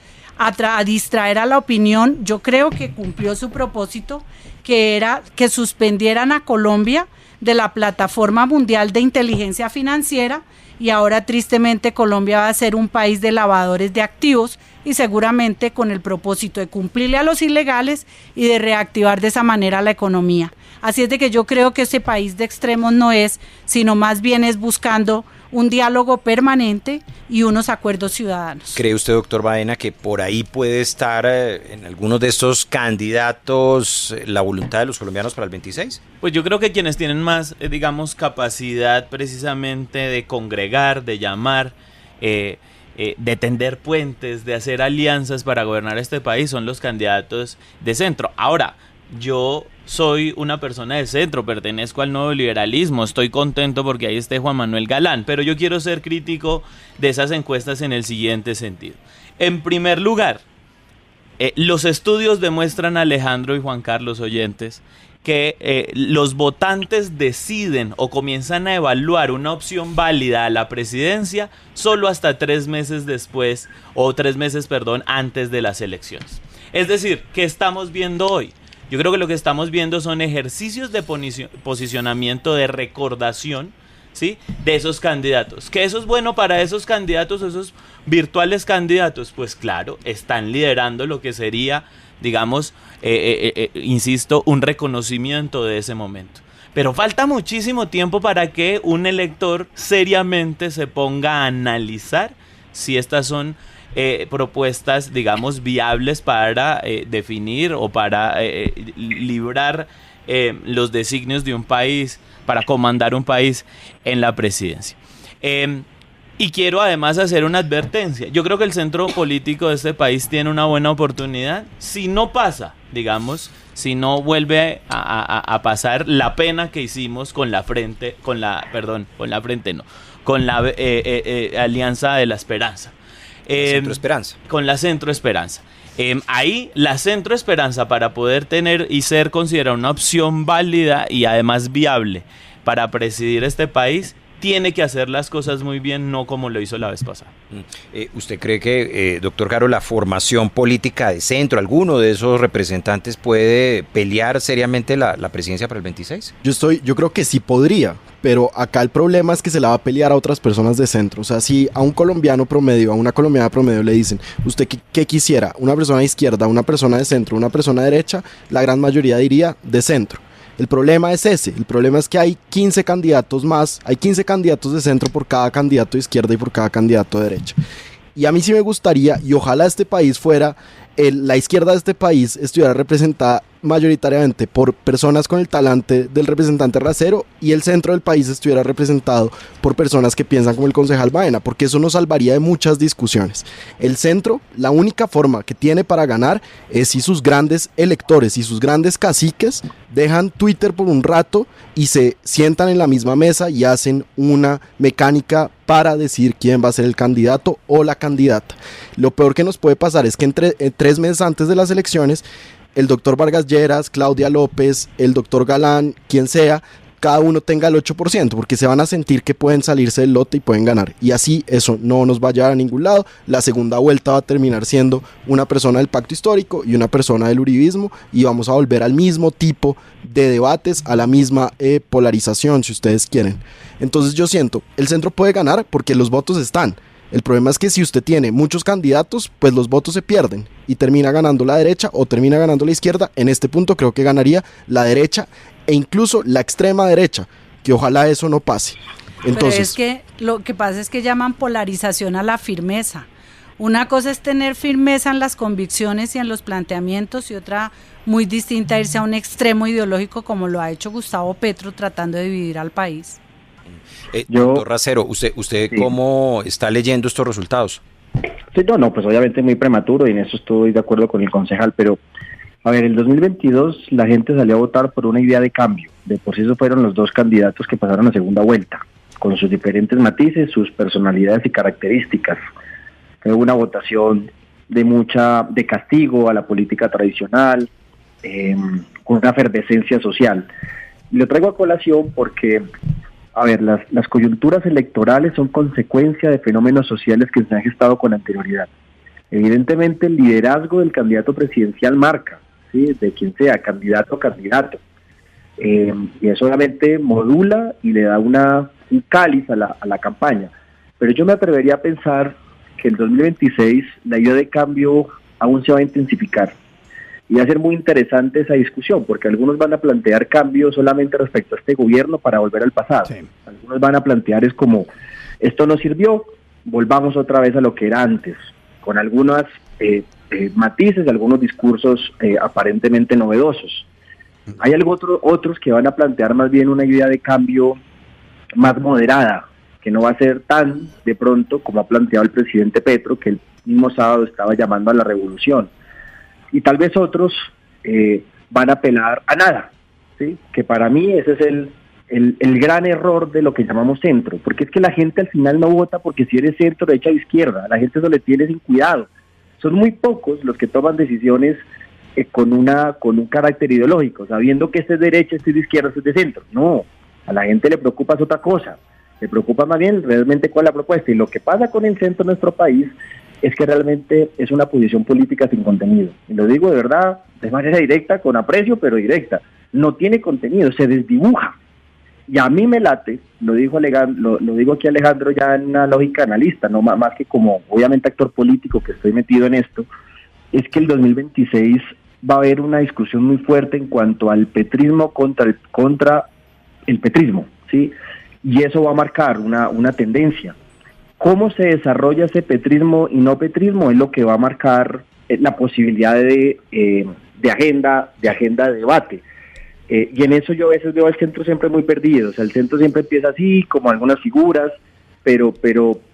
S4: a distraer a la opinión. Yo creo que cumplió su propósito, que era que suspendieran a Colombia de la plataforma mundial de inteligencia financiera, y ahora tristemente Colombia va a ser un país de lavadores de activos, y seguramente con el propósito de cumplirle a los ilegales y de reactivar de esa manera la economía. Así es de que yo creo que este país de extremos no es, sino más bien es buscando un diálogo permanente y unos acuerdos ciudadanos.
S8: ¿Cree usted, doctor Baena, que por ahí puede estar en algunos de estos candidatos la voluntad de los colombianos para el 26?
S5: Pues yo creo que quienes tienen más, digamos, capacidad precisamente de congregar, de llamar, de tender puentes, de hacer alianzas para gobernar este país son los candidatos de centro. Ahora, yo soy una persona de centro, pertenezco al nuevo liberalismo, estoy contento porque ahí esté Juan Manuel Galán, pero yo quiero ser crítico de esas encuestas en el siguiente sentido. En primer lugar, los estudios demuestran, Alejandro y Juan Carlos oyentes, que los votantes deciden o comienzan a evaluar una opción válida a la presidencia solo hasta 3 meses después, o 3 meses, perdón, antes de las elecciones. Es decir, ¿qué estamos viendo hoy? Yo creo que lo que estamos viendo son ejercicios de posicionamiento, de recordación, ¿sí?, de esos candidatos. ¿Que eso es bueno para esos candidatos, esos virtuales candidatos? Pues claro, están liderando lo que sería, digamos, insisto, un reconocimiento de ese momento. Pero falta muchísimo tiempo para que un elector seriamente se ponga a analizar si estas son propuestas, digamos, viables para definir o para librar los designios de un país, para comandar un país en la presidencia. Y quiero además hacer una advertencia. Yo creo que el centro político de este país tiene una buena oportunidad. Si no pasa, digamos, si no vuelve a pasar la pena que hicimos con la Alianza de la Esperanza.
S8: Centro Esperanza.
S5: Con la Centro Esperanza. Ahí la Centro Esperanza, para poder tener y ser considerada una opción válida y además viable para presidir este país, tiene que hacer las cosas muy bien, no como lo hizo la vez pasada.
S8: ¿Usted cree que, doctor Caro, la formación política de centro, alguno de esos representantes puede pelear seriamente la presidencia para el 26?
S6: Yo creo que sí podría, pero acá el problema es que se la va a pelear a otras personas de centro. O sea, si a un colombiano promedio, a una colombiana promedio le dicen, ¿usted qué quisiera? ¿Una persona de izquierda, una persona de centro, una persona de derecha? La gran mayoría diría de centro. El problema es ese, el problema es que hay 15 candidatos más, hay 15 candidatos de centro por cada candidato de izquierda y por cada candidato de derecha. Y a mí sí me gustaría, y ojalá este país fuera, la izquierda de este país estuviera representada mayoritariamente por personas con el talante del representante Racero y el centro del país estuviera representado por personas que piensan como el concejal Baena, porque eso nos salvaría de muchas discusiones. El centro, la única forma que tiene para ganar es si sus grandes electores y sus grandes caciques dejan Twitter por un rato y se sientan en la misma mesa y hacen una mecánica para decir quién va a ser el candidato o la candidata. Lo peor que nos puede pasar es que entre 3 meses antes de las elecciones, el doctor Vargas Lleras, Claudia López, el doctor Galán, quien sea, cada uno tenga el 8%, porque se van a sentir que pueden salirse del lote y pueden ganar. Y así eso no nos va a llevar a ningún lado. La segunda vuelta va a terminar siendo una persona del pacto histórico y una persona del uribismo, y vamos a volver al mismo tipo de debates, a la misma polarización, si ustedes quieren. Entonces yo siento, el centro puede ganar porque los votos están. El problema es que si usted tiene muchos candidatos, pues los votos se pierden y termina ganando la derecha o termina ganando la izquierda. En este punto creo que ganaría la derecha e incluso la extrema derecha, que ojalá eso no pase. Entonces,
S4: pero es que lo que pasa es que llaman polarización a la firmeza. Una cosa es tener firmeza en las convicciones y en los planteamientos, y otra muy distinta irse a un extremo ideológico como lo ha hecho Gustavo Petro tratando de dividir al país.
S8: Doctor Racero, ¿usted sí, cómo está leyendo estos resultados?
S7: Sí, no, pues obviamente muy prematuro, y en eso estoy de acuerdo con el concejal, pero a ver, el 2022 la gente salió a votar por una idea de cambio. De por sí, eso fueron los 2 candidatos que pasaron a segunda vuelta, con sus diferentes matices, sus personalidades y características. Fue una votación de castigo a la política tradicional, con una efervescencia social. Y lo traigo a colación porque, a ver, las coyunturas electorales son consecuencia de fenómenos sociales que se han gestado con anterioridad. Evidentemente el liderazgo del candidato presidencial marca, ¿sí?, de quien sea, candidato o candidato. Y eso obviamente modula y le da un cáliz a la campaña. Pero yo me atrevería a pensar que el 2026 la idea de cambio aún se va a intensificar. Y va a ser muy interesante esa discusión, porque algunos van a plantear cambios solamente respecto a este gobierno para volver al pasado. Sí. Algunos van a plantear es como, esto no sirvió, volvamos otra vez a lo que era antes, con algunos matices, algunos discursos aparentemente novedosos. Hay otros que van a plantear más bien una idea de cambio más moderada, que no va a ser tan de pronto como ha planteado el presidente Petro, que el mismo sábado estaba llamando a la revolución. Y tal vez otros van a apelar a nada, ¿sí? Que para mí ese es el gran error de lo que llamamos centro, porque es que la gente al final no vota porque si eres centro, derecha o izquierda, la gente eso le tiene sin cuidado. Son muy pocos los que toman decisiones con un carácter ideológico, sabiendo que este es derecha, este es de izquierda, este es de centro. No, a la gente le preocupa es otra cosa, le preocupa más bien realmente cuál es la propuesta. Y lo que pasa con el centro en nuestro país es que realmente es una posición política sin contenido. Y lo digo de verdad, de manera directa, con aprecio, pero directa. No tiene contenido, se desdibuja. Y a mí me late, lo digo aquí Alejandro ya en una lógica analista, no más que como obviamente actor político que estoy metido en esto, es que el 2026 va a haber una discusión muy fuerte en cuanto al petrismo contra el petrismo, ¿sí? Y eso va a marcar una tendencia. Cómo se desarrolla ese petrismo y no petrismo es lo que va a marcar la posibilidad de agenda de debate. Y en eso yo a veces veo al centro siempre muy perdido. O sea, el centro siempre empieza así, como algunas figuras, pero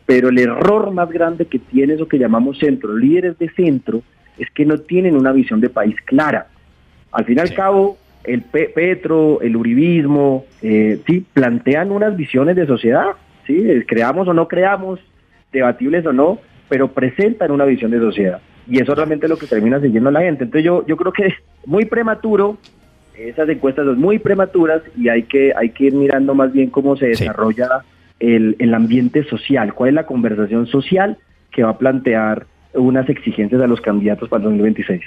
S7: el error más grande que tiene eso que llamamos centro, líderes de centro, es que no tienen una visión de país clara. Al fin y al cabo, el Petro, el uribismo, sí, plantean unas visiones de sociedad, sí, creamos o no creamos, debatibles o no, pero presentan una visión de sociedad. Y eso realmente es lo que termina siguiendo a la gente. Entonces yo creo que es muy prematuro, esas encuestas son muy prematuras y hay que ir mirando más bien cómo se desarrolla el ambiente social, cuál es la conversación social que va a plantear unas exigencias a los candidatos para el 2026.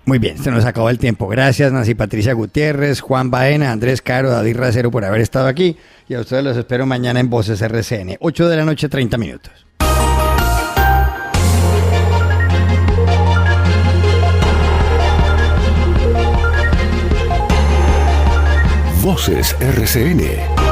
S3: Muy bien, se nos acabó el tiempo. Gracias, Nancy Patricia Gutiérrez, Juan Baena, Andrés Caro, David Racero por haber estado aquí. Y a ustedes los espero mañana en Voces RCN, 8 de la noche, 30 minutos.
S1: Voces RCN.